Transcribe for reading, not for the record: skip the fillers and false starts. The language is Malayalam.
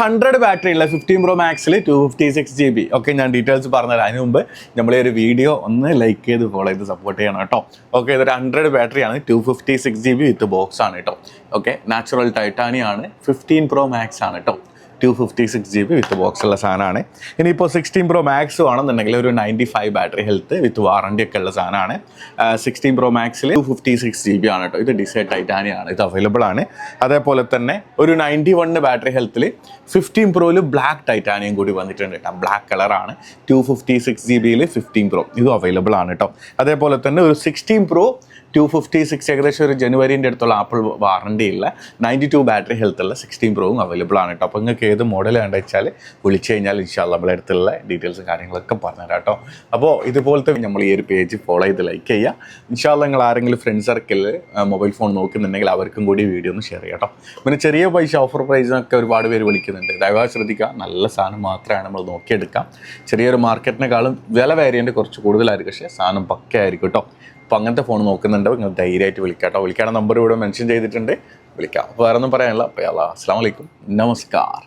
100 ബാറ്ററി ഉള്ള 15 Pro Maxൽ 256 GB ഒക്കെ ഞാൻ ഡീറ്റെയിൽസ് പറഞ്ഞുതരാം. അതിന് മുമ്പ് നമ്മൾ ഈ ഒരു വീഡിയോ ഒന്ന് ലൈക്ക് ചെയ്ത് ഫോളോ ചെയ്ത് സപ്പോർട്ട് ചെയ്യണം കേട്ടോ. ഓക്കെ, ഇതൊരു 100 ബാറ്ററിയാണ്, 256 GB വിത്ത് ബോക്സ് ആണ് കേട്ടോ. ഓക്കെ, നാച്ചുറൽ ടൈറ്റാനിയം ആണ്, 15 Pro Max ആണ് കേട്ടോ. 256 GB വിത്ത് ബോക്സ് ഉള്ള സാധനമാണ്. ഇനിയിപ്പോൾ 16 Pro Max ആണെന്നുണ്ടെങ്കിൽ ഒരു 95 ബാറ്ററി ഹെൽത്ത് വിത്ത് വാറണ്ടി ഒക്കെ ഉള്ള സാധനമാണ്. 16 Pro Maxൽ 256 GB ആണ് കേട്ടോ. ഇത് ഡിസൈഡ് ടൈറ്റാനിയം ആണ്, ഇത് അവൈലബിൾ ആണ്. അതേപോലെ തന്നെ ഒരു 91 ബാറ്ററി ഹെൽത്തിൽ 15 Proയിൽ ബ്ലാക്ക് ടൈറ്റാനിയം കൂടി വന്നിട്ടുണ്ട് കേട്ടോ. ബ്ലാക്ക് കളറാണ്, 256 GB 15 Pro, ഇതും അവൈലബിൾ ആണ് കേട്ടോ. അതേപോലെ തന്നെ ഒരു 16 Pro 256 ഏകദേശം ഒരു ജനുവരിൻ്റെ അടുത്തുള്ള ആപ്പിൾ വാറണ്ടി ഉള്ള 92 ബാറ്ററി ഹെൽത്ത് ഉള്ള 16 Proയും അവൈലബിൾ ആണ് കേട്ടോ. അപ്പോൾ നിങ്ങൾക്ക് ഏത് മോഡൽ വേണ്ട വെച്ചാൽ വിളിച്ചു കഴിഞ്ഞാൽ ഇൻഷാല്ലാ നമ്മുടെ അടുത്തുള്ള ഡീറ്റെയിൽസും കാര്യങ്ങളൊക്കെ പറഞ്ഞുതരാം കേട്ടോ. അപ്പോൾ ഇതുപോലത്തെ നമ്മൾ ഈ ഒരു പേജ് ഫോളോ ചെയ്ത് ലൈക്ക് ചെയ്യുക. ഇൻഷാല്ലാ നിങ്ങൾ ആരെങ്കിലും ഫ്രണ്ട് സർക്കിളിൽ മൊബൈൽ ഫോൺ നോക്കുന്നുണ്ടെങ്കിൽ അവർക്കും കൂടി വീഡിയോ ഒന്ന് ഷെയർ ചെയ്യാം കേട്ടോ. പിന്നെ ചെറിയ പൈസ ഓഫർ പ്രൈസിനൊക്കെ ഒരുപാട് പേര് വിളിക്കുന്നുണ്ട്. ദയവായി ശ്രദ്ധിക്കുക, നല്ല സാധനം മാത്രമാണ് നമ്മൾ നോക്കിയെടുക്കാം. ചെറിയൊരു മാർക്കറ്റിനെക്കാളും വില വേരിയൻ്റ് കുറച്ച് കൂടുതലായിരിക്കും, പക്ഷേ സാധനം പക്കയായിരിക്കും കേട്ടോ. അപ്പോൾ അങ്ങനത്തെ ഫോൺ നോക്കുന്നുണ്ടോ നിങ്ങൾ ധൈര്യമായിട്ട് വിളിക്കാം കേട്ടോ. വിളിക്കാനുള്ള നമ്പർ ഇവിടെ മെൻഷൻ ചെയ്തിട്ടുണ്ട്, വിളിക്കാം. അപ്പോൾ വേറെ ഒന്നും പറയാനില്ല. അപ്പോൾ അസ്സലാമു അലൈക്കും, നമസ്കാർ.